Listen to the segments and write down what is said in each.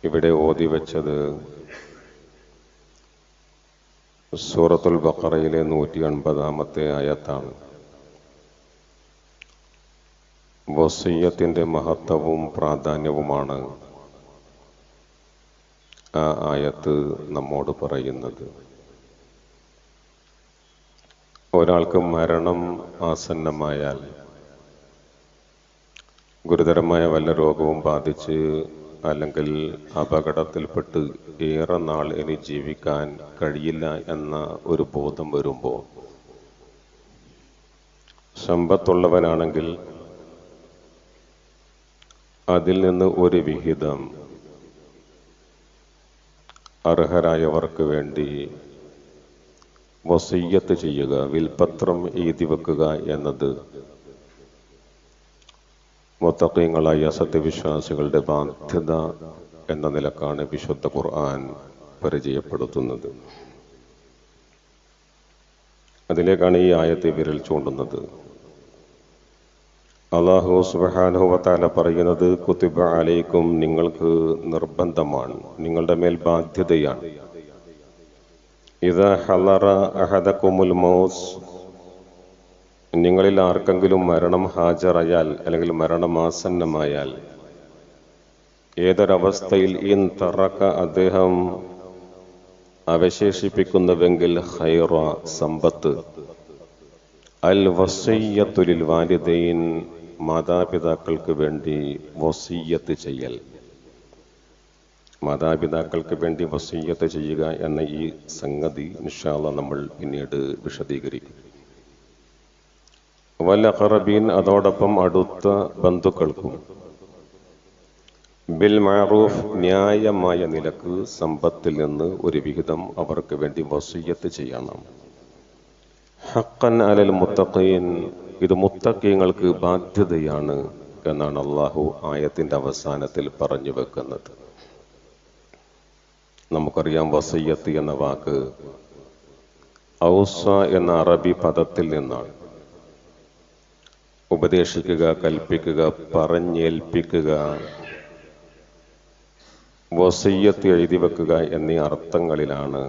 ഇവിടെ ഓതി വെച്ചത് സൂറത്തുൽ ബഖറയിലെ 180-ാമത്തെ ആയത്താണ്. വസിയ്യത്തിന്റെ മഹത്വവും പ്രാധാന്യവുമാണ് ആ ആയത്ത് നമ്മോട് പറയുന്നത്. ഒരാൾക്ക് മരണം ആസന്നമായാൽ, ഗുരുതരമായ വല്ല രോഗവും ബാധിച്ച് അല്ലെങ്കിൽ അപകടത്തിൽപ്പെട്ട് ഏറെ നാൾ ഇനി ജീവിക്കാൻ കഴിയില്ല എന്ന ഒരു ബോധം വരുമ്പോൾ, സമ്പത്തുള്ളവനാണെങ്കിൽ അതിൽ നിന്ന് ഒരു വിഹിതം അർഹരായവർക്ക് വേണ്ടി വസിയ്യത്ത് ചെയ്യുക, വിൽപത്രം എഴുതി വെക്കുക എന്നത് മുത്തഖീങ്ങളായ സത്യവിശ്വാസികളുടെ ബാധ്യത എന്ന നിലക്കാണ് വിശുദ്ധ ഖുർആൻ പരിചയപ്പെടുത്തുന്നത്. അതിലേക്കാണ് ഈ ആയത്ത് വിരൽ ചൂണ്ടുന്നത്. അല്ലാഹു സുബ്ഹാനഹു വ തആല പറയുന്നത്, കുതിബ അലൈക്കും, നിങ്ങൾക്ക് നിർബന്ധമാണ്, നിങ്ങളുടെ മേൽ ബാധ്യതയാണ്. ഇദാ ഹളറ അഹദകുമുൽ മൗത്ത്, നിങ്ങളിൽ ആർക്കെങ്കിലും മരണം ഹാജറായാൽ അല്ലെങ്കിൽ മരണമാസന്നമായാൽ, ഏതൊരവസ്ഥയിൽ ഇൻ തറക, അദ്ദേഹം അവശേഷിപ്പിക്കുന്നുവെങ്കിൽ ഖൈറ, സമ്പത്ത്, അൽ വസിയ്യത്തു ലിൽ വാലിദൈൻ, മാതാപിതാക്കൾക്ക് വേണ്ടി വസിയ്യത്ത് ചെയ്യൽ. മാതാപിതാക്കൾക്ക് വേണ്ടി വസിയ്യത്ത് ചെയ്യുക എന്ന ഈ സംഗതി ഇൻഷാ അല്ലാഹ് നമ്മൾ പിന്നീട് വിശദീകരിക്കും. വൽ അഖറബീൻ, അതോടൊപ്പം അടുത്ത ബന്ധുക്കൾക്കും, ബിൽ മഅറൂഫ്, ന്യായമായ നിലക്ക് സമ്പത്തിൽ നിന്ന് ഒരു വിഹിതം അവർക്ക് വേണ്ടി വസിയ്യത്ത് ചെയ്യണം. ഹഖ്ഖൻ അലൽ മുത്തഖീൻ, ഇത് മുത്തഖീങ്ങൾക്ക് ബാധ്യതയാണ് എന്നാണ് അള്ളാഹു ആയത്തിന്റെ അവസാനത്തിൽ പറഞ്ഞു വെക്കുന്നത്. നമുക്കറിയാം, വസിയ്യത്ത് എന്ന വാക്ക് ഔസ എന്ന അറബി പദത്തിൽ നിന്നാണ്. ഉപദേശിക്കുക, കൽപ്പിക്കുക, പറഞ്ഞേൽപ്പിക്കുക, വസിയ്യത്ത് എഴുതി വെക്കുക എന്നീ അർത്ഥങ്ങളിലാണ്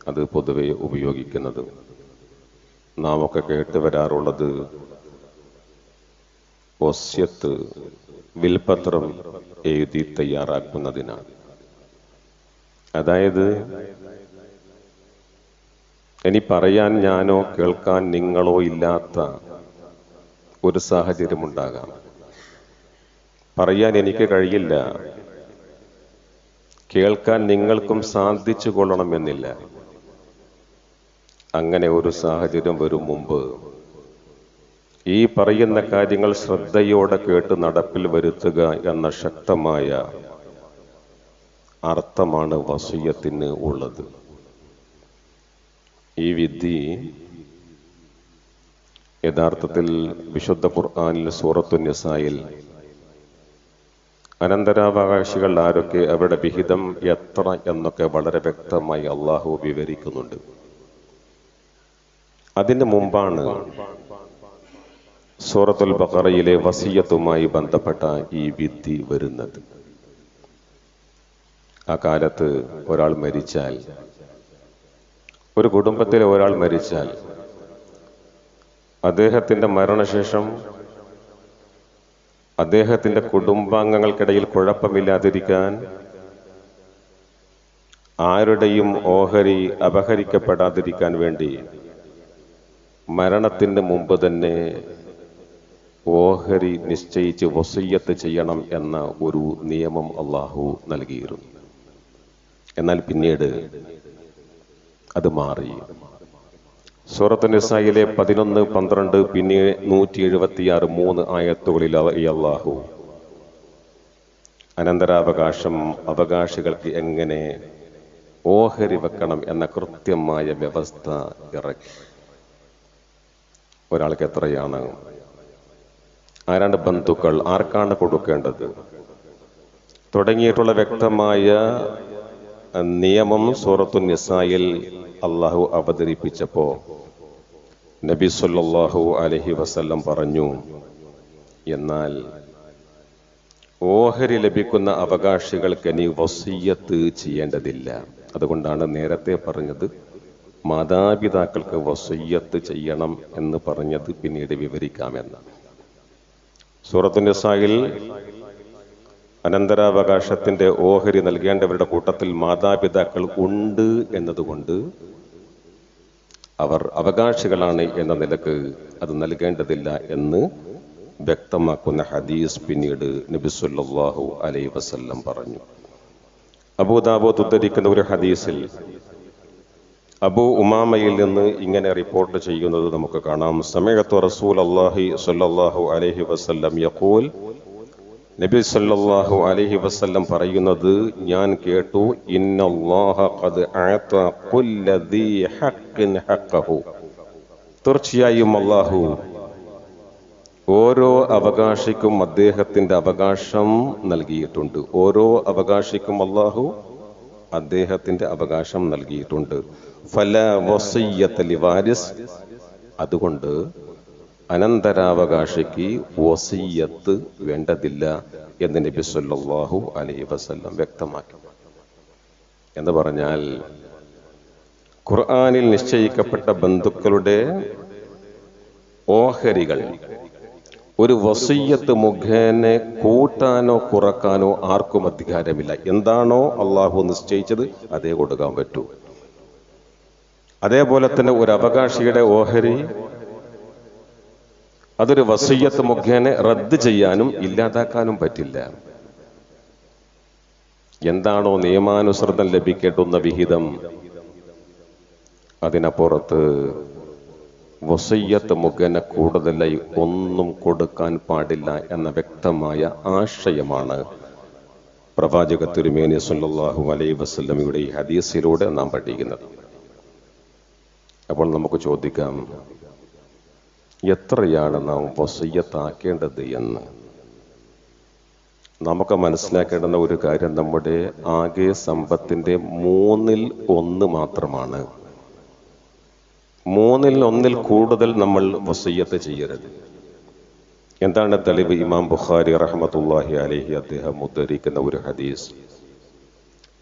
അത് പൊതുവെ ഉപയോഗിക്കുന്നത്. നാം ഒക്കെ കേട്ട് വരാറുള്ളത് വസിയ്യത്ത്, വിൽപത്രം എഴുതി തയ്യാറാക്കുന്നതിനാണ്. അതായത്, ഇനി പറയാൻ ഞാനോ കേൾക്കാൻ നിങ്ങളോ ഇല്ലാത്ത ഒരു സാഹചര്യമുണ്ടാകാം. പറയാൻ എനിക്ക് കഴിയില്ല, കേൾക്കാൻ നിങ്ങൾക്കും സാധിച്ചു കൊള്ളണമെന്നില്ല. അങ്ങനെ ഒരു സാഹചര്യം വരും മുമ്പ് ഈ പറയുന്ന കാര്യങ്ങൾ ശ്രദ്ധയോടെ കേട്ട് നടപ്പിൽ വരുത്തുക എന്ന ശക്തമായ അർത്ഥമാണ് വസിയ്യത്തിന് ഉള്ളത്. ഈ വിധി യഥാർത്ഥത്തിൽ വിശുദ്ധ ഖുർആനിൽ സൂറത്തു നിസായിൽ അനന്തരാവകാശികൾ ആരൊക്കെ, അവരുടെ വിഹിതം എത്ര എന്നൊക്കെ വളരെ വ്യക്തമായി അള്ളാഹു വിവരിക്കുന്നുണ്ട്. അതിന് മുമ്പാണ് സൂറത്തുൽ ബഖറയിലെ വസിയ്യത്തുമായി ബന്ധപ്പെട്ട ഈ വിധി വരുന്നത്. ആ കാലത്ത് ഒരാൾ മരിച്ചാൽ, ഒരു കുടുംബത്തിലെ ഒരാൾ മരിച്ചാൽ, അദ്ദേഹത്തിന്റെ മരണശേഷം അദ്ദേഹത്തിന്റെ കുടുംബാംഗങ്ങൾക്കിടയിൽ കുഴപ്പമില്ലാതിരിക്കാൻ, ആരുടെയും ഓഹരി അപഹരിക്കപ്പെടാതിരിക്കാൻ വേണ്ടി മരണത്തിന് മുമ്പ് തന്നെ ഓഹരി നിശ്ചയിച്ച് വസിയ്യത്ത് ചെയ്യണം എന്ന ഒരു നിയമം അള്ളാഹു നൽകിയിരുന്നു. എന്നാൽ പിന്നീട് അത് മാറി. സൂറത്ത് നിസായിലെ 11, 12, പിന്നെ 176, 3 ആയത്തുകളിൽ അള്ളാഹു അനന്തരാവകാശം, അവകാശികൾക്ക് എങ്ങനെ ഓഹരി വെക്കണം എന്ന കൃത്യമായ വ്യവസ്ഥ ഇറക്കി. ഒരാൾക്ക് എത്രയാണ്, ആരാണ് ബന്ധുക്കൾ, ആർക്കാണ് കൊടുക്കേണ്ടത് തുടങ്ങിയിട്ടുള്ള വ്യക്തമായ നിയമം സൂറത്തു നിസായിൽ അള്ളാഹു അവതരിപ്പിച്ചപ്പോ നബി സല്ലല്ലാഹു അലൈഹി വസല്ലം പറഞ്ഞു, എന്നാൽ ഓഹരി ലഭിക്കുന്ന അവകാശികൾക്ക് ഇനി വസിയ്യത്ത് ചെയ്യേണ്ടതില്ല. അതുകൊണ്ടാണ് നേരത്തെ പറഞ്ഞത് മാതാപിതാക്കൾക്ക് വസിയ്യത്ത് ചെയ്യണം എന്ന് പറഞ്ഞത് പിന്നീട് വിവരിക്കാമെന്ന്. സൂറത്തുൻ നിസായിൽ അനന്തരാവകാശത്തിന്റെ ഓഹരി നൽകേണ്ടവരുടെ കൂട്ടത്തിൽ മാതാപിതാക്കൾ ഉണ്ട് എന്നതുകൊണ്ട് അവർ അവകാശികളാണ് എന്ന നിലക്ക് അത് നൽകേണ്ടതില്ല എന്ന് വ്യക്തമാക്കുന്ന ഹദീസ് പിന്നീട് നബി സല്ലല്ലാഹു അലൈഹി വസല്ലം പറഞ്ഞു. അബൂ ദാവൂദ് ഉദ്ധരിക്കുന്ന ഒരു ഹദീസിൽ അബൂ ഉമാമയിൽ നിന്ന് ഇങ്ങനെ റിപ്പോർട്ട് ചെയ്യുന്നത് നമുക്ക് കാണാം. സമയത്ത് റസൂലുള്ളാഹി സ്വല്ലല്ലാഹു അലൈഹി വസല്ലം യഖൂൽ, നബി സല്ലല്ലാഹു അലൈഹി വസല്ലം പറയുന്നത് ഞാൻ കേട്ടു, ഇന്നല്ലാഹ ഖദ് അഅത കുല്ല ദീ ഹഖ്ഖിൻ ഹഖ്ഖഹു, തീർച്ചയായും അല്ലാഹു ഓരോ അവകാശിക്കും അദ്ദേഹത്തിന്റെ അവകാശം നൽകിയിട്ടുണ്ട്. ഓരോ അവകാശിക്കും അല്ലാഹു അദ്ദേഹത്തിന്റെ അവകാശം നൽകിയിട്ടുണ്ട്. ഫലാ വസിയ്യത ലിവാരിസ്, അതുകൊണ്ട് അനന്തരാവകാശിക്ക് വസിയ്യത്ത് വേണ്ടതില്ല എന്ന് നബി സല്ലല്ലാഹു അലൈഹി വസല്ലം വ്യക്തമാക്കി. എന്ന് പറഞ്ഞാൽ ഖുർആനിൽ നിശ്ചയിക്കപ്പെട്ട ബന്ധുക്കളുടെ ഓഹരികൾ ഒരു വസിയ്യത്ത് മുഖേന കൂട്ടാനോ കുറക്കാനോ ആർക്കും അധികാരമില്ല. എന്താണോ അള്ളാഹു നിശ്ചയിച്ചത് അതേ കൊടുക്കാൻ പറ്റൂ. അതേപോലെ തന്നെ ഒരു അവകാശിയുടെ ഓഹരി അതൊരു വസിയ്യത്ത് മുഖേന റദ്ദ് ചെയ്യാനും ഇല്ലാതാക്കാനും പറ്റില്ല. എന്താണോ നിയമാനുസൃതം ലഭിക്കേണ്ടുന്ന വിഹിതം, അതിനപ്പുറത്ത് വസിയ്യത്ത് മുഖേന കൂടുതലായി ഒന്നും കൊടുക്കാൻ പാടില്ല എന്ന വ്യക്തമായ ആശയമാണ് പ്രവാചക തിരുമേനി സല്ലല്ലാഹു അലൈഹി വസല്ലമയുടെ ഈ ഹദീസിലൂടെ നാം പഠിക്കുന്നത്. അപ്പോൾ നമുക്ക് ചോദിക്കാം, എത്രയാണ് നാം വസിയ്യത്താക്കേണ്ടത് എന്ന്? നമുക്ക് മനസ്സിലാക്കേണ്ടുന്ന ഒരു കാര്യം, നമ്മുടെ ആകെ സമ്പത്തിന്റെ 1/3 മാത്രമാണ്. 1/3 കൂടുതൽ നമ്മൾ വസിയ്യത്ത് ചെയ്യരുത്. എന്താണ് തെളിവ്? ഇമാം ബുഖാരി റഹ്മത്തുള്ളാഹി അലൈഹി അദ്ദേഹം ഉദ്ധരിക്കുന്ന ഒരു ഹദീസ്.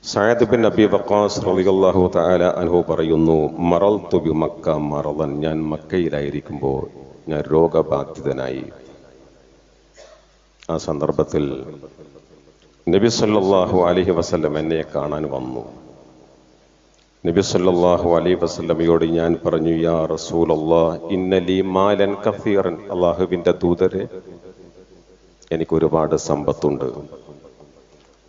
സഅദ് ബിൻ അബി വഖാസ് റളിയല്ലാഹു തആല അൻഹു പറയുന്നു, മറൽതു ബി മക്ക മറളൻ, ഞാൻ മക്കയിലായിരിക്കുമ്പോൾ ഞാൻ രോഗബാധിതനായി. ആ സന്ദർഭത്തിൽ നബി സല്ലല്ലാഹു അലൈഹി വസല്ലം എന്നെ കാണാൻ വന്നു. നബി സല്ലല്ലാഹു അലൈഹി വസല്ലമയോട് ഞാൻ പറഞ്ഞു, യാ റസൂലല്ലാഹ് ഇന്നലി മാലൻ കസീറൻ, അല്ലാഹുവിന്റെ ദൂതരെ, എനിക്ക് ഒരുപാട് സമ്പത്തുണ്ട്.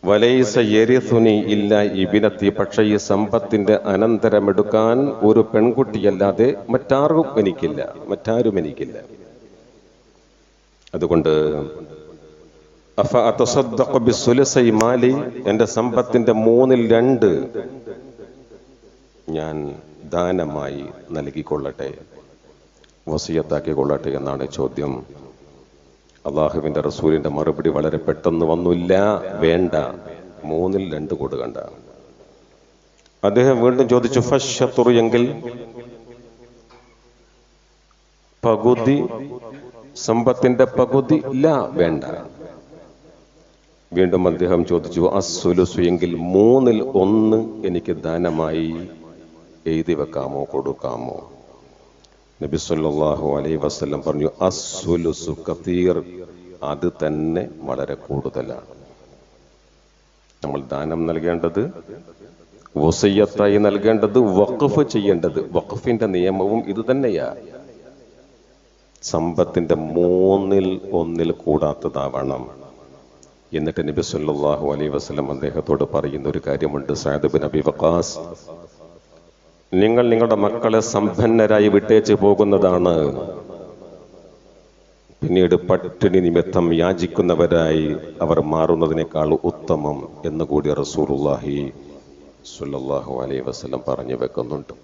വലൈസ യരിസുനി ഇല്ല ഇബ്നതി, പക്ഷേ ഈ സമ്പത്തിന്റെ അനന്തരമെടുക്കാൻ ഒരു പെൺകുട്ടിയല്ലാതെ മറ്റാരും എനിക്കില്ല. അതുകൊണ്ട് അഫ അതസദ്ദഖു ബിസുലസി മാലി, എന്റെ സമ്പത്തിന്റെ 2/3 ഞാൻ ദാനമായി നൽകിക്കൊള്ളട്ടെ, വസിയത്താക്കി കൊള്ളട്ടെ എന്നാണ് ചോദ്യം. അള്ളാഹുവിന്റെ റസൂലിന്റെ മറുപടി വളരെ പെട്ടെന്ന് വന്നില്ല, വേണ്ട, 2/3 കൊടുക്കണ്ട. അദ്ദേഹം വീണ്ടും ചോദിച്ചു, ഫശ്ശത്റു, എങ്കിൽ പകുതി, സമ്പത്തിന്റെ പകുതി? ഇല്ല, വേണ്ട. വീണ്ടും അദ്ദേഹം ചോദിച്ചു, അസ്സുലുസു, എങ്കിൽ 1/3 എനിക്ക് ദാനമായി എഴുതി വെക്കാമോ, കൊടുക്കാമോ? നബി സല്ലല്ലാഹു അലൈഹി വസല്ലം പറഞ്ഞു, അസ്സുലുസു കതീർ, അത് തന്നെ വളരെ കൂടുതലാണ്. നമ്മൾ ദാനം നൽകേണ്ടത്, വസിയ്യത്തായി നൽകേണ്ടത്, വഖഫ് ചെയ്യേണ്ടത്, വഖഫിന്റെ നിയമവും ഇത് തന്നെയാ. സമ്പത്തിന്റെ 1/3 കൂടാത്തതാവണം. എന്നിട്ട് നബി സല്ലല്ലാഹു അലൈഹി വസല്ലം അദ്ദേഹത്തോട് പറയുന്ന ഒരു കാര്യമുണ്ട്. സഅദ് ബിൻ അബി വഖാസ്, നിങ്ങൾ നിങ്ങളുടെ മക്കളെ സമ്പന്നരായി വിട്ടേച്ച് പോകുന്നതാണ് പിന്നീട് പട്ടിണി നിമിത്തം യാചിക്കുന്നവരായി അവർ മാറുന്നതിനേക്കാൾ ഉത്തമം എന്ന് കൂടി റസൂലുള്ളാഹി സ്വല്ലല്ലാഹു അലൈഹി വസല്ലം പറഞ്ഞു വെക്കുന്നുണ്ട്.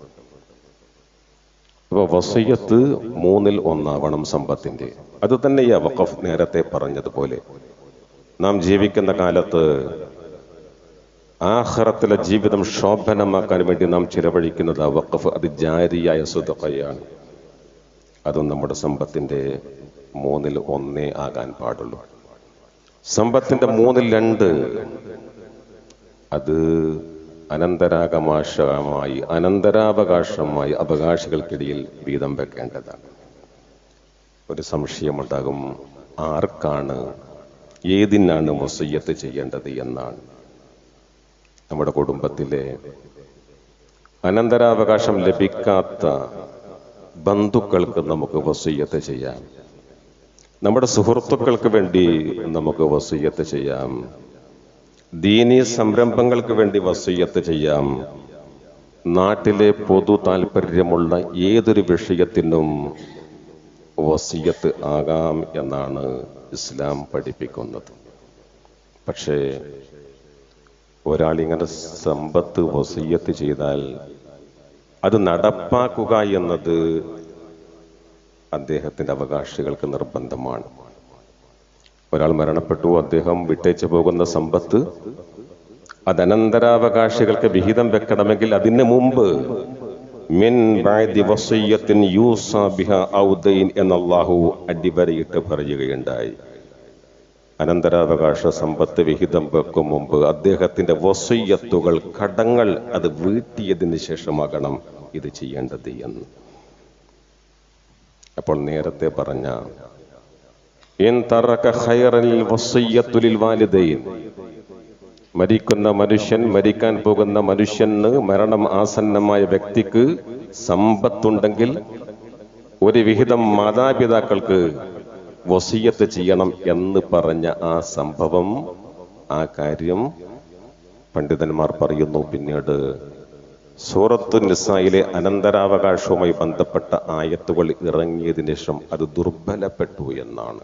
അപ്പോൾ വസിയ്യത്ത് 1/3 സമ്പത്തിന്റെ. അത് തന്നെയാ വഖഫ്. നേരത്തെ പറഞ്ഞതുപോലെ നാം ജീവിക്കുന്ന കാലത്ത് ആഖിറത്തിലെ ജീവിതം ശോഭനമാക്കാൻ വേണ്ടി നാം ചിലവഴിക്കുന്നത് വഖഫ്, അത് ജാരിയായ സദഖയാണ്. അതും നമ്മുടെ സമ്പത്തിന്റെ 1/3 ആകാൻ പാടുള്ളൂ. സമ്പത്തിന്റെ 2/3 അത് അനന്തരാവകാശമായി അവകാശികൾക്കിടയിൽ വീതം വെക്കേണ്ടതാണ്. ഒരു സംശയമുണ്ടാകും, ആർക്കാണ് ഏതിനാണ് വസിയ്യത്ത് ചെയ്യേണ്ടത് എന്നാണ്. നമ്മുടെ കുടുംബത്തിലെ അനന്തരാവകാശം ലഭിക്കാത്ത ബന്ധുക്കൾക്ക് നമുക്ക് വസിയ്യത്ത് ചെയ്യാം. നമ്മുടെ സുഹൃത്തുക്കൾക്ക് വേണ്ടി നമുക്ക് വസിയ്യത്ത് ചെയ്യാം. ദീനീ സംരംഭങ്ങൾക്ക് വേണ്ടി വസിയ്യത്ത് ചെയ്യാം. നാട്ടിലെ പൊതു താല്പര്യമുള്ള ഏതൊരു വിഷയത്തിനും വസിയ്യത്ത് ആകാം എന്നാണ് ഇസ്ലാം പഠിപ്പിക്കുന്നത്. പക്ഷേ ഒരാളിങ്ങനെ സമ്പത്ത് വസിയ്യത്ത് ചെയ്താൽ അത് നടപ്പാക്കുക എന്നത് അദ്ദേഹത്തിന്റെ അവകാശികൾക്ക് നിർബന്ധമാണ്. ഒരാൾ മരണപ്പെട്ടു, അദ്ദേഹം വിട്ടേച്ചു പോകുന്ന സമ്പത്ത് അത് അനന്തരാവകാശികൾക്ക് വിഹിതം വെക്കണമെങ്കിൽ അതിന് മുമ്പ് മിൻ ബഅദി വസിയ്യത്തിൻ യൂസാ ബിഹാ ഔ ദൈൻ എന്ന് അല്ലാഹു അടിവരയിട്ട് പറയുകയുണ്ടായി. അനന്തരാവകാശ സമ്പത്ത് വിഹിതം വെക്കും മുമ്പ് അദ്ദേഹത്തിന്റെ വസിയ്യത്തുകൾ, കടങ്ങൾ അത് വീട്ടിയതിന് ശേഷമാകണം ഇത് ചെയ്യേണ്ടത് എന്ന്. അപ്പോൾ നേരത്തെ പറഞ്ഞ ഇൻ തറക ഖൈറൽ വസിയ്യത്തു ലിൽ വാലിദൈൻ, മരിക്കുന്ന മനുഷ്യൻ, മരിക്കാൻ പോകുന്ന മനുഷ്യന്, മരണം ആസന്നമായ വ്യക്തിക്ക് സമ്പത്തുണ്ടെങ്കിൽ ഒരു വിഹിതം മാതാപിതാക്കൾക്ക് വസിയ്യത്ത് ചെയ്യണം എന്ന് പറഞ്ഞ ആ സംഭവം, ആ കാര്യം പണ്ഡിതന്മാർ പറയുന്നു പിന്നീട് സൂറത്തു നിസായിലെ അനന്തരാവകാശവുമായി ബന്ധപ്പെട്ട ആയത്തുകൾ ഇറങ്ങിയതിനു ശേഷം അത് ദുർബലപ്പെട്ടു എന്നാണ്.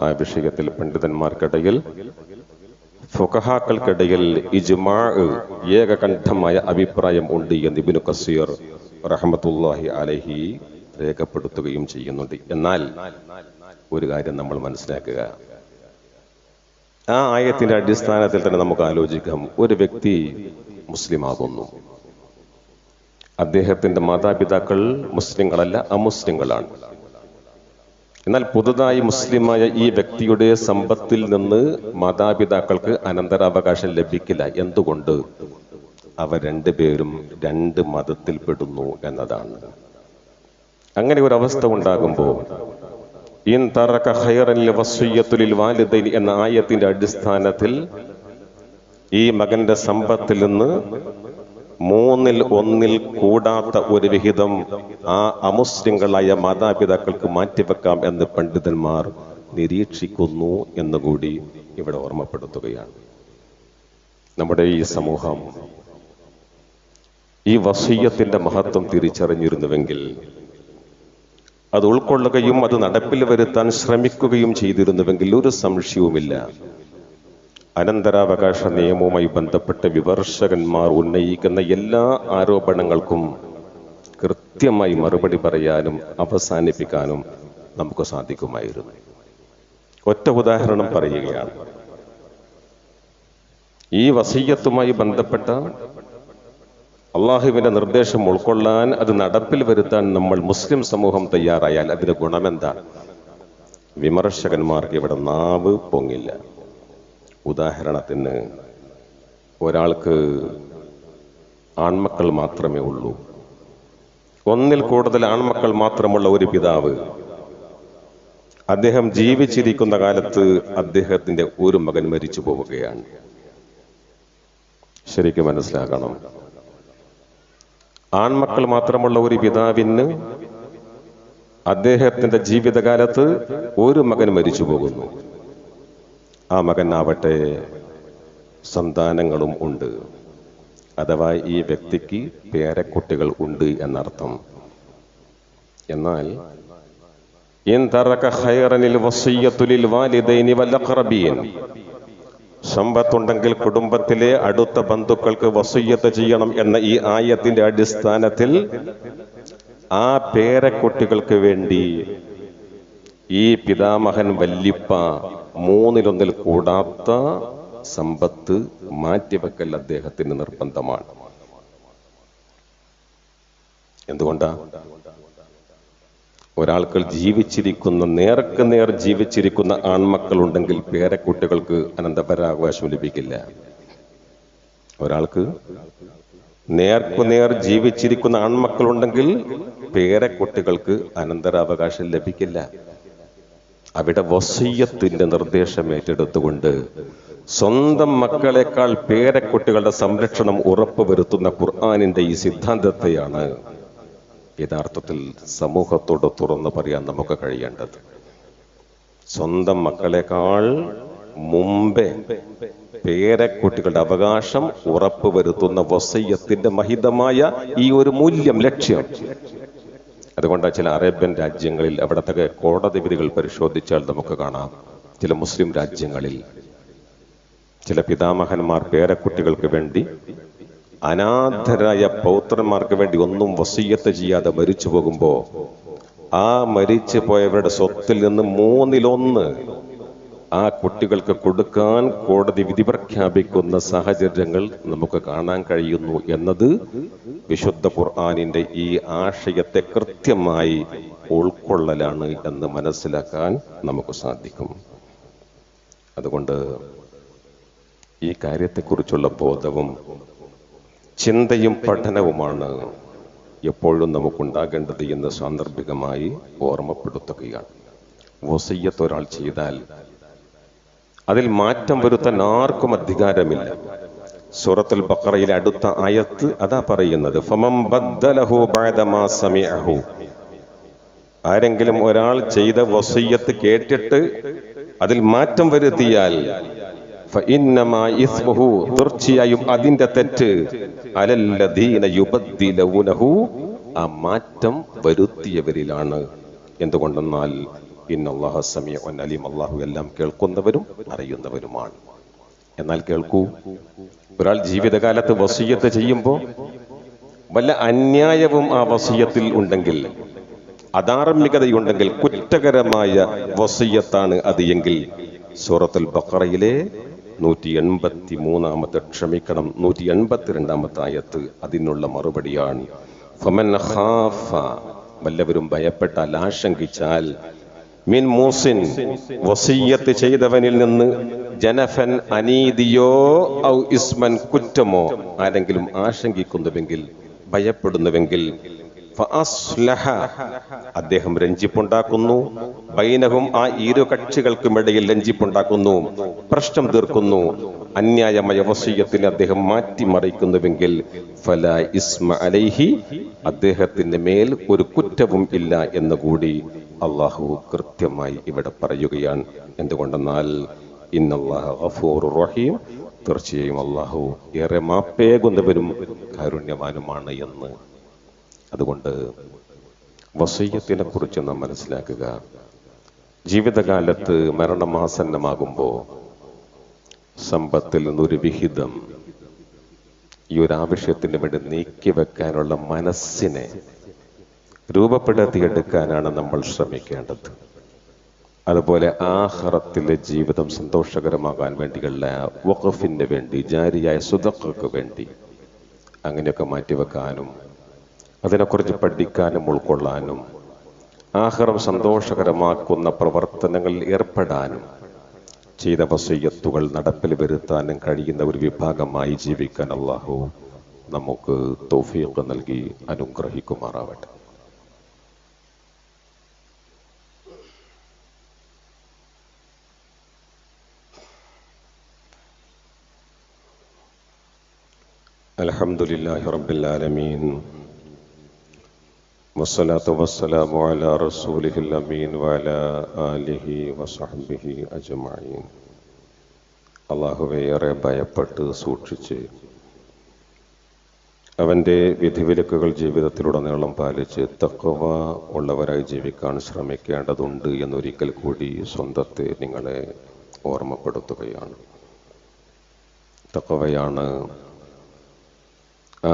ആ വിഷയത്തിൽ പണ്ഡിതന്മാർക്കിടയിൽ, ഫുഖഹാക്കൾക്കിടയിൽ ഇജ്മാ, ഏകകണ്ഠമായ അഭിപ്രായം ഉണ്ട് എന്ന് ഇബ്നു കസീർ റഹ്മത്തുള്ളാഹി അലൈഹി രേഖപ്പെടുത്തുകയും ചെയ്യുന്നുണ്ട്. എന്നാൽ ഒരു കാര്യം നമ്മൾ മനസ്സിലാക്കുക, ആ ആയത്തിന്റെ അടിസ്ഥാനത്തിൽ തന്നെ നമുക്ക് ആലോചിക്കാം. ഒരു വ്യക്തി മുസ്ലിം ആകുന്നു, അദ്ദേഹത്തിന്റെ മാതാപിതാക്കൾ മുസ്ലിങ്ങളല്ല, അമുസ്ലിങ്ങളാണ്. എന്നാൽ പുതുതായി മുസ്ലിമായ ഈ വ്യക്തിയുടെ സമ്പത്തിൽ നിന്ന് മാതാപിതാക്കൾക്ക് അനന്തരാവകാശം ലഭിക്കില്ല. എന്തുകൊണ്ട്? അവർ രണ്ടുപേരും 2 മതത്തിൽപ്പെടുന്നു എന്നതാണ്. അങ്ങനെ ഒരു അവസ്ഥ ഉണ്ടാകുമ്പോൾ ഇൻ തറക ഖൈറൻ വസിയ്യത്തു ലിൽ വാലിദൈൻ എന്ന ആയത്തിന്റെ അടിസ്ഥാനത്തിൽ ഈ മകന്റെ സമ്പത്തിൽ നിന്ന് 1/3 കൂടാത്ത ഒരു വിഹിതം ആ അമുസ്ലിങ്ങളായ മാതാപിതാക്കൾക്ക് മാറ്റിവെക്കാം എന്ന് പണ്ഡിതന്മാർ നിരീക്ഷിക്കുന്നു എന്നുകൂടി ഇവിടെ ഓർമ്മപ്പെടുത്തുകയാണ്. നമ്മുടെ ഈ സമൂഹം ഈ വസിയ്യത്തിന്റെ മഹത്വം തിരിച്ചറിഞ്ഞിരുന്നുവെങ്കിൽ അത് ഉൾക്കൊള്ളുകയും അത് നടപ്പിൽ വരുത്താൻ ശ്രമിക്കുകയും ചെയ്തിരുന്നുവെങ്കിൽ ഒരു സംശയവുമില്ല, അനന്തരാവകാശ നിയമവുമായി ബന്ധപ്പെട്ട വിമർശകന്മാർ ഉന്നയിക്കുന്ന എല്ലാ ആരോപണങ്ങൾക്കും കൃത്യമായി മറുപടി പറയാനും അവസാനിപ്പിക്കാനും നമുക്ക് സാധിക്കുമായിരുന്നു. ഒറ്റ ഉദാഹരണം പറയുകയാണ്. ഈ വസിയ്യത്തുമായി ബന്ധപ്പെട്ട അള്ളാഹുവിന്റെ നിർദ്ദേശം ഉൾക്കൊള്ളാൻ, അത് നടപ്പിൽ വരുത്താൻ നമ്മൾ മുസ്ലിം സമൂഹം തയ്യാറായാൽ അതിന്റെ ഗുണമെന്താണ്? വിമർശകന്മാർക്ക് ഇവിടെ നാവ് പൊങ്ങില്ല. ഉദാഹരണത്തിന്, ഒരാൾക്ക് ആൺമക്കൾ മാത്രമേ ഉള്ളൂ, 1 കൂടുതൽ ആൺമക്കൾ മാത്രമുള്ള ഒരു പിതാവ്, അദ്ദേഹം ജീവിച്ചിരിക്കുന്ന കാലത്ത് അദ്ദേഹത്തിന്റെ ഒരു മകൻ മരിച്ചു പോവുകയാണ്. ശരിക്കും മനസ്സിലാക്കണം, ആൺമക്കൾ മാത്രമുള്ള ഒരു പിതാവിന് അദ്ദേഹത്തിന്റെ ജീവിതകാലത്ത് ഒരു മകൻ മരിച്ചു പോകുന്നു. ആ മകനാവട്ടെ സന്താനങ്ങളും ഉണ്ട്, അഥവാ ഈ വ്യക്തിക്ക് പേരക്കുട്ടികൾ ഉണ്ട് എന്നർത്ഥം. എന്നാൽ ഇൻ തറക ഖൈറനിൽ വസിയ്യത്തു ലിൽ വാലിദൈനി വൽ അഖറബീൻ, സമ്പത്തുണ്ടെങ്കിൽ കുടുംബത്തിലെ അടുത്ത ബന്ധുക്കൾക്ക് വസിയ്യത്ത് ചെയ്യണം എന്ന ഈ ആയത്തിന്റെ അടിസ്ഥാനത്തിൽ ആ പേരക്കുട്ടികൾക്ക് വേണ്ടി ഈ പിതാമഹൻ വല്ലിപ്പ 1/3 കൂടാത്ത സമ്പത്ത് മാറ്റിവെക്കൽ അദ്ദേഹത്തിന് നിർബന്ധമാണ്. എന്തുകൊണ്ടാ? ഒരാൾക്ക് ജീവിച്ചിരിക്കുന്ന നേർക്ക് നേർ ജീവിച്ചിരിക്കുന്ന ആൺമക്കളുണ്ടെങ്കിൽ പേരക്കുട്ടികൾക്ക് അനന്തരാവകാശം ലഭിക്കില്ല. ഒരാൾക്ക് നേർക്കുനേർ ജീവിച്ചിരിക്കുന്ന ആൺമക്കളുണ്ടെങ്കിൽ പേരക്കുട്ടികൾക്ക് അനന്തരാവകാശം ലഭിക്കില്ല. അവിടെ വസിയ്യത്തിന്റെ നിർദ്ദേശം ഏറ്റെടുത്തുകൊണ്ട് സ്വന്തം മക്കളെക്കാൾ പേരക്കുട്ടികളുടെ സംരക്ഷണം ഉറപ്പുവരുത്തുന്ന ഖുർആനിന്റെ ഈ സിദ്ധാന്തത്തെയാണ് യഥാർത്ഥത്തിൽ സമൂഹത്തോട് തുറന്നു പറയാൻ നമുക്ക് കഴിയേണ്ടത്. സ്വന്തം മക്കളെക്കാൾ മുമ്പേ പേരക്കുട്ടികളുടെ അവകാശം ഉറപ്പുവരുത്തുന്ന വസിയ്യത്തിന്റെ മഹിതമായ ഈ ഒരു മൂല്യം, ലക്ഷ്യം. അതുകൊണ്ട് ചില അറേബ്യൻ രാജ്യങ്ങളിൽ അവിടത്തെ കോടതി വിധികൾ പരിശോധിച്ചാൽ നമുക്ക് കാണാം, ചില മുസ്ലിം രാജ്യങ്ങളിൽ ചില പിതാമഹന്മാർ പേരക്കുട്ടികൾക്ക് വേണ്ടി, അനാഥരായ പൗത്രന്മാർക്ക് വേണ്ടി ഒന്നും വസിയ്യത്ത് ചെയ്യാതെ മരിച്ചു പോകുമ്പോ ആ മരിച്ചു പോയവരുടെ സ്വത്തിൽ നിന്ന് 1/3 ആ കുട്ടികൾക്ക് കൊടുക്കാൻ കോടതി വിധി പ്രഖ്യാപിക്കുന്ന സാഹചര്യങ്ങൾ നമുക്ക് കാണാൻ കഴിയുന്നു എന്നത് വിശുദ്ധ ഖുർആനിന്റെ ഈ ആശയത്തെ കൃത്യമായി ഉൾക്കൊള്ളലാണ് എന്ന് മനസ്സിലാക്കാൻ നമുക്ക് സാധിക്കും. അതുകൊണ്ട് ഈ കാര്യത്തെക്കുറിച്ചുള്ള ബോധവും ചിന്തയും പഠനവുമാണ് എപ്പോഴും നമുക്കുണ്ടാകേണ്ടത് എന്ന് സാന്ദർഭികമായി ഓർമ്മപ്പെടുത്തുകയാണ്. വസിയ്യത്ത് ഒരാൾ ചെയ്താൽ അതിൽ മാറ്റം വരുത്താൻ ആർക്കും അധികാരമില്ല. സൂറത്തുൽ ബഖറയിലെ അടുത്ത ആയത്ത് അതാ പറയുന്നത്, ഫമൻ ബദ്ദലഹു ബഅദമാ സമിഅഹു. ആരെങ്കിലും ഒരാൾ ചെയ്ത വസിയ്യത്ത് കേട്ടിട്ട് അതിൽ മാറ്റം വരുത്തിയാൽ ഫഇന്നമാ ഇസ്മുഹു, തീർച്ചയായും അതിന്റെ തെറ്റ്, അലല്ലദീന യുബദ്ദിലൂനഹു, ആ മാറ്റം വരുത്തിയവരിലാണ്. എന്തുകൊണ്ടെന്നാൽ ഇന്നല്ലാഹ സമീഉൻ അലീം, അല്ലാഹു എല്ലാം കേൾക്കുന്നവരും അറിയുന്നവരുമാണ്. എന്നാൽ കേൾക്കൂ, ഒരാൾ ജീവിതകാലത്ത് വസിയ്യത്ത് ചെയ്യുമ്പോൾ വല്ല അന്യായവും ആ വസിയ്യത്തിൽ ഉണ്ടെങ്കിൽ, അധാർമികതയുണ്ടെങ്കിൽ, കുറ്റകരമായ വസിയ്യത്താണ് അത് എങ്കിൽ സൂറത്തുൽ ബഖറയിലെ 182 ആയത്ത് അതിനുള്ള മറുപടിയാണ്. ഫമൻ ഖാഫ, വല്ലവരും ഭയപ്പെട്ടാൽ, ആശങ്കിച്ചാൽ, മിൻ മൂസിൻ, വസിയ്യത്ത് ചെയ്തവനിൽ നിന്ന്, ജനഫൻ, അനീതിയോ, ഔ ഇസ്മൻ, കുറ്റമോ ആരെങ്കിലും ആശങ്കിക്കുന്നുവെങ്കിൽ, ഭയപ്പെടുന്നുവെങ്കിൽ, ഫഅസ്ലഹ, അദ്ദേഹം രഞ്ജിപ്പുണ്ടാക്കുന്നു, ബൈനഹും, ആ ഇരു കക്ഷികൾക്കുമിടയിൽ രഞ്ജിപ്പുണ്ടാക്കുന്നു, പ്രശ്നം തീർക്കുന്നു, അന്യായമായ വസിയ്യത്തിനെ അദ്ദേഹം മാറ്റിമറിക്കുന്നുവെങ്കിൽ, ഫലാ ഇസ്മ അലൈഹി, അദ്ദേഹത്തിന്റെ മേൽ ഒരു കുറ്റവും ഇല്ല എന്നുകൂടി അള്ളാഹു കൃത്യമായി ഇവിടെ പറയുകയാണ്. എന്തുകൊണ്ടെന്നാൽ ഇന്നല്ലാഹ ഗഫൂറുർ റഹീം, തീർച്ചയായും അള്ളാഹു ഏറെ മാപ്പേകുന്നവരും കാരുണ്യവാനുമാണ് എന്ന്. അതുകൊണ്ട് വസിയ്യത്തിനെ കുറിച്ച് നാം മനസ്സിലാക്കുക. ജീവിതകാലത്ത് മരണമാസന്നമാകുമ്പോൾ സമ്പത്തിൽ നിന്നൊരു വിഹിതം ഈ ഒരു ആവശ്യത്തിന് വേണ്ടി നീക്കിവെക്കാനുള്ള മനസ്സിനെ രൂപപ്പെടുത്തിയെടുക്കാനാണ് നമ്മൾ ശ്രമിക്കേണ്ടത്. അതുപോലെ ആഖിറത്തിലെ ജീവിതം സന്തോഷകരമാകാൻ വേണ്ടിയുള്ള വഖഫിന് വേണ്ടി, ജാരിയായ സ്വതഖക്ക് വേണ്ടി അങ്ങനെയൊക്കെ മാറ്റിവെക്കാനും അതിനെക്കുറിച്ച് പഠിക്കാനും ഉൾക്കൊള്ളാനും ആഖിറം സന്തോഷകരമാക്കുന്ന പ്രവർത്തനങ്ങളിൽ ഏർപ്പെടാനും ചെയ്ത വസിയ്യത്തുകൾ നടപ്പിൽ വരുത്താനും കഴിയുന്ന ഒരു വിഭാഗമായി ജീവിക്കാൻ അല്ലാഹു നമുക്ക് തൗഫീഖ് നൽകി അനുഗ്രഹിക്കുമാറാവട്ടെ. അൽഹംദുലില്ലാഹി റബ്ബിൽ ആലമീൻ, വസ്സലാത്തു വസ്സലാമു അലാ റസൂലിഹിൽ അമീൻ വഅലാ ആലിഹി വസഹ്ബിഹി അജ്മഈൻ. അല്ലാഹുവേ, ഏറെ ഭയപ്പെട്ട് സൂക്ഷിച്ച് അവൻ്റെ വിധിവിലക്കുകൾ ജീവിതത്തിലുടനീളം പാലിച്ച് തഖ്വ ഉള്ളവരായി ജീവിക്കാൻ ശ്രമിക്കേണ്ടതുണ്ട് എന്നൊരിക്കൽ കൂടി സ്വന്തത്തെ നിങ്ങളെ ഓർമ്മപ്പെടുത്തുകയാണ്. തഖ്വയാണ്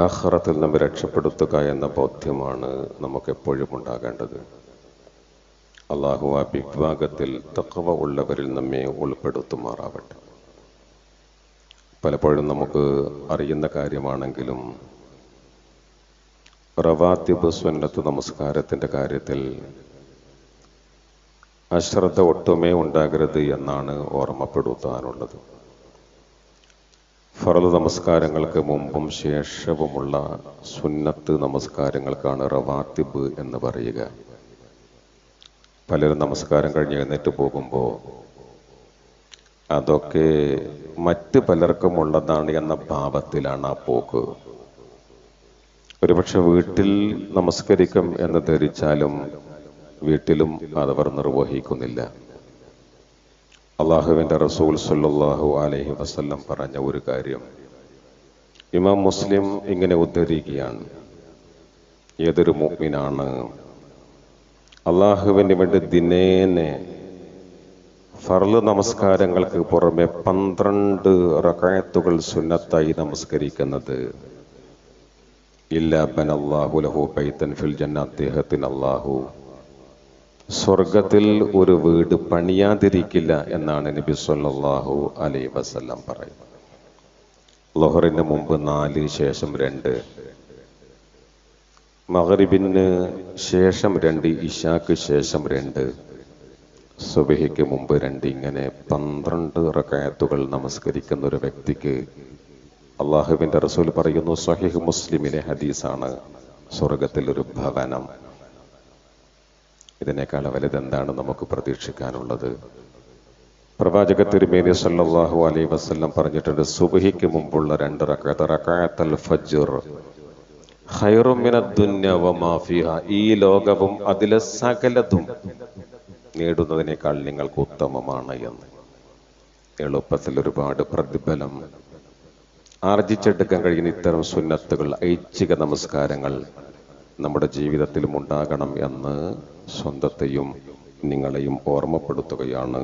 ആഖിറത്തിൽ നമ്മെ രക്ഷപ്പെടുത്തുക എന്ന ബോധ്യമാണ് നമുക്കെപ്പോഴും ഉണ്ടാകേണ്ടത്. അള്ളാഹു ആ വിഭാഗത്തിൽ തഖ്വ ഉള്ളവരിൽ നമ്മെ ഉൾപ്പെടുത്തുമാറാവട്ടെ. പലപ്പോഴും നമുക്ക് അറിയുന്ന കാര്യമാണെങ്കിലും റവാത്തിബ് സുന്നത്ത് നമസ്കാരത്തിൻ്റെ കാര്യത്തിൽ അശ്രദ്ധ ഒട്ടുമേ ഉണ്ടാകരുത് എന്നാണ് ഓർമ്മപ്പെടുത്താനുള്ളത്. ഫർള് നമസ്കാരങ്ങൾക്ക് മുമ്പും ശേഷവുമുള്ള സുന്നത്ത് നമസ്കാരങ്ങൾക്കാണ് റവാത്തിബ് എന്ന് പറയുക. പലരും നമസ്കാരം കഴിഞ്ഞ് എഴുന്നേറ്റ് പോകുമ്പോൾ അതൊക്കെ മറ്റ് പലർക്കും ഉള്ളതാണ് എന്ന ഭാവത്തിലാണ് ആ പോക്ക്. ഒരുപക്ഷെ വീട്ടിൽ നമസ്കരിക്കും എന്ന് ധരിച്ചാലും വീട്ടിലും അതവർ നിർവഹിക്കുന്നില്ല. അള്ളാഹുവിൻ്റെ റസൂൽ സല്ലല്ലാഹു അലൈഹി വസല്ലം പറഞ്ഞ ഒരു കാര്യം ഇമാം മുസ്ലിം ഇങ്ങനെ ഉദ്ധരിക്കുകയാണ്: ഏതൊരു മുഅ്മിനാണ് അള്ളാഹുവിന് വേണ്ടി ദിനേനെ ഫർള് നമസ്കാരങ്ങൾക്ക് പുറമെ 12 റകഅത്തുകൾ സുന്നത്തായി നമസ്കരിക്കുന്നത്, ഇല്ലാ ബനല്ലാഹു ലഹു ബൈതൻ ഫിൽ ജന്ന, അദ്ദേഹത്തിന് അള്ളാഹു സ്വർഗത്തിൽ ഒരു വീട് പണിയാതിരിക്കില്ല എന്നാണ് നബി സല്ലല്ലാഹു അലൈഹി വസല്ലം പറയുന്നത്. ളുഹറിന് മുമ്പ് 4, ശേഷം 2, മഗ്രിബിന് ശേഷം 2, ഇശാക്ക് ശേഷം 2, സുബ്ഹിക്ക് മുമ്പ് 2, ഇങ്ങനെ 12 റകഅത്തുകൾ നമസ്കരിക്കുന്ന ഒരു വ്യക്തിക്ക് അള്ളാഹുവിൻ്റെ റസൂൽ പറയുന്നു, സ്വഹീഹ് മുസ്ലിമിലെ ഹദീസാണ്, സ്വർഗത്തിൽ ഒരു ഭവനം. ഇതിനേക്കാൾ വലുതെന്താണ് നമുക്ക് പ്രതീക്ഷിക്കാനുള്ളത്? പ്രവാചക തിരുമേനി സല്ലല്ലാഹു അലൈഹി വസല്ലം പറഞ്ഞിട്ടുണ്ട്, സുബ്ഹിക്ക് മുമ്പുള്ള 2 റകഅത്ത്, റകഅത്തുൽ ഫജ്ർ ഖൈറും മിനദ് ദുനിയ വമാ ഫീഹാ, ഈ ലോകവും അതിലെ സകലതും നേടുന്നതിനേക്കാൾ നിങ്ങൾക്ക് ഉത്തമമാണ് എന്ന്. എളുപ്പത്തിൽ ഒരുപാട് പ്രതിഫലം ആർജിച്ചെടുക്കാൻ കഴിയുന്ന ഇത്തരം സുന്നത്തുകൾ, ഐച്ഛിക നമസ്കാരങ്ങൾ നമ്മുടെ ജീവിതത്തിലും ഉണ്ടാകണം എന്ന് സ്വന്തത്തെയും നിങ്ങളെയും ഓർമ്മപ്പെടുത്തുകയാണ്.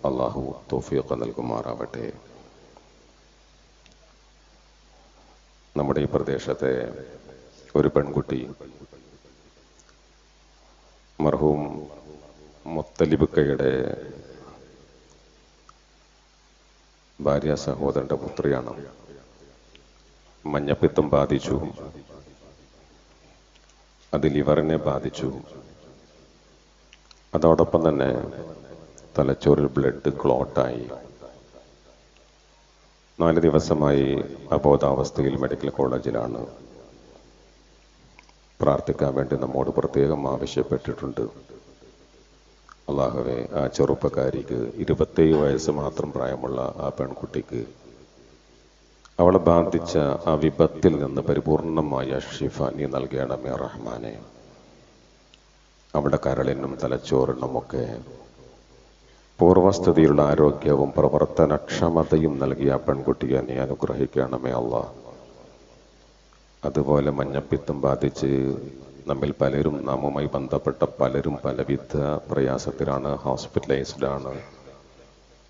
അള്ളാഹു തൗഫീഖ് നൽകുമാറാവട്ടെ. നമ്മുടെ ഈ പ്രദേശത്തെ ഒരു പെൺകുട്ടി മർഹൂം മുത്തലിബുക്കയുടെ ഭാര്യ സഹോദരന്റെ പുത്രിയാണ്. മഞ്ഞപ്പിത്തം ബാധിച്ചു, അത് ലിവറിനെ ബാധിച്ചു. അതോടൊപ്പം തന്നെ തലച്ചോറിൽ ബ്ലഡ് ക്ലോട്ടായി. 4 ദിവസമായി അബോധാവസ്ഥയിൽ മെഡിക്കൽ കോളേജിലാണ്. പ്രാർത്ഥിക്കാൻ വേണ്ടി നമ്മോട് പ്രത്യേകം ആവശ്യപ്പെട്ടിട്ടുണ്ട്. അള്ളാഹുവേ, ആ ചെറുപ്പക്കാരിക്ക് 27 വയസ്സ് മാത്രം പ്രായമുള്ള ആ പെൺകുട്ടിക്ക് അവളെ ബാധിച്ച ആ വിപത്തിൽ നിന്ന് പരിപൂർണമായ ഷിഫ നീ നൽകണമേ റഹ്മാനെ. അവളുടെ കരളിനും തലച്ചോറിനുമൊക്കെ പൂർവസ്ഥിതിയുള്ള ആരോഗ്യവും പ്രവർത്തനക്ഷമതയും നൽകിയ ആ പെൺകുട്ടിയെ നീ അനുഗ്രഹിക്കണമേ അല്ലാഹ്. അതുപോലെ മഞ്ഞപ്പിത്തം ബാധിച്ച് നമ്മിൽ പലരും, നാമുമായി ബന്ധപ്പെട്ട പലരും പലവിധ പ്രയാസത്തിലാണ്, ഹോസ്പിറ്റലൈസ്ഡ് ആണ്,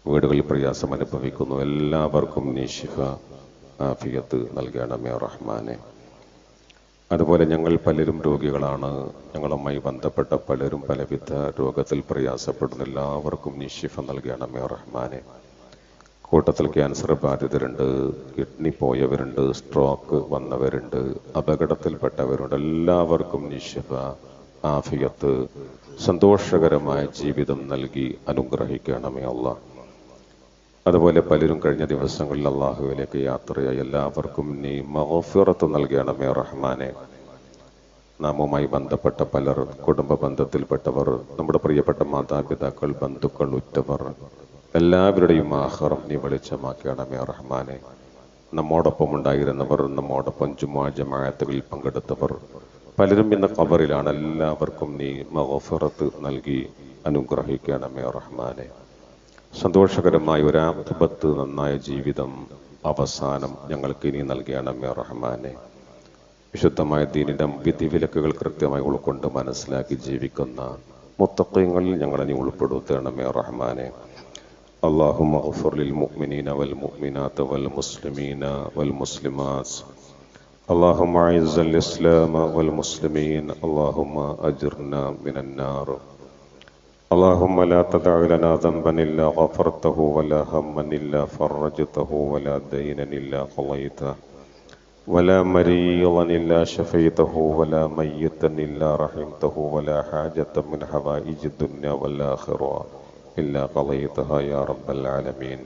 വീടുകളിൽ പ്രയാസം അനുഭവിക്കുന്നു. എല്ലാവർക്കും നീ ശിഫ ആഫിയത്ത് നൽകണമേ റഹ്മാനെ. അതുപോലെ ഞങ്ങൾ പലരും രോഗികളാണ്, ഞങ്ങളുമായി ബന്ധപ്പെട്ട പലരും പലവിധ രോഗത്തിൽ പ്രയാസപ്പെടുന്നു. എല്ലാവർക്കും നീ ശിഫ നൽകണമേ റഹ്മാനെ. കൂട്ടത്തിൽ ക്യാൻസർ ബാധിതരുണ്ട്, കിഡ്നി പോയവരുണ്ട്, സ്ട്രോക്ക് വന്നവരുണ്ട്, അപകടത്തിൽപ്പെട്ടവരുണ്ട്. എല്ലാവർക്കും നീ ശിഫ ആഫിയത്ത്, സന്തോഷകരമായ ജീവിതം നൽകി അനുഗ്രഹിക്കണമേ അല്ലാഹ്. അതുപോലെ പലരും കഴിഞ്ഞ ദിവസങ്ങളിൽ അള്ളാഹുവിലേക്ക് യാത്രയായി, എല്ലാവർക്കും നീ മഗ്ഫിറത്ത് നൽകണമേ റഹ്മാനെ. നാമുമായി ബന്ധപ്പെട്ട പലർ, കുടുംബ ബന്ധത്തിൽപ്പെട്ടവർ, നമ്മുടെ പ്രിയപ്പെട്ട മാതാപിതാക്കൾ, ബന്ധുക്കൾ, ഉറ്റവർ, എല്ലാവരുടെയും ആഖിറം നീ വെളിച്ചമാക്കണമേ റഹ്മാനെ. നമ്മോടൊപ്പം ഉണ്ടായിരുന്നവർ, നമ്മോടൊപ്പം ജുമുഅ ജമാഅത്തുകളിൽ പങ്കെടുത്തവർ പലരും ഇന്ന് ഖബറിലാണ്. എല്ലാവർക്കും നീ മഗ്ഫിറത്ത് നൽകി അനുഗ്രഹിക്കണമേ റഹ്മാനെ. സന്തോഷകരമായ ഒരു ആഖിബത്ത്, നന്നായ ജീവിതം, അവസാനം ഞങ്ങൾക്ക് ഇനി നൽകണമേ റഹ്മാനെ. വിശുദ്ധമായ ദീനിന്റെ വിധിവിലക്കുകൾ കൃത്യമായി ഉൾക്കൊണ്ട് മനസ്സിലാക്കി ജീവിക്കുന്ന മുത്തഖീങ്ങളിൽ ഞങ്ങളെ നീ ഉൾപ്പെടുത്തണമേ റഹ്മാനെ. اللهم اغفر للمؤمنين والمؤمنات والمسلمين والمسلمات. اللهم اعز الإسلام والمسلمين. اللهم أجرنا من النار. اللهم لا تدع لنا ذنبا إلا غفرته ولا هما إلا فرجته ولا دينا إلا قضيته ولا مريضا إلا شفيته ولا ميتا إلا رحمته ولا حاجة من حوائج الدنيا والآخرة إلا قضيتها يا رب العالمين.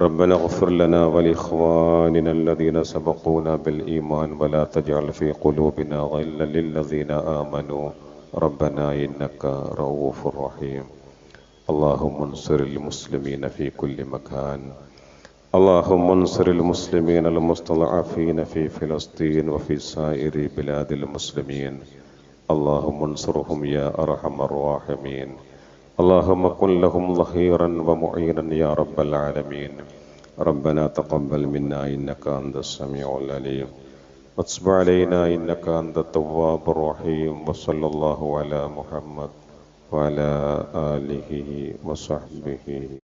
ربنا اغفر لنا ولإخواننا الذين سبقونا بالإيمان ولا تجعل في قلوبنا غلا للذين آمنوا ربنا إنك رؤوف رحيم. اللهم انصر المسلمين في كل مكان. اللهم انصر المسلمين المستضعفين في فلسطين وفي سائر بلاد المسلمين. اللهم انصرهم يا أرحم الراحمين. اللهم كن لهم ظهيرا ومعينا يا رب العالمين. ربنا تقبل منا إنك أنت السميع العليم وتب علينا إنك أنت التواب الرحيم. وصلى الله على محمد وعلى آله وصحبه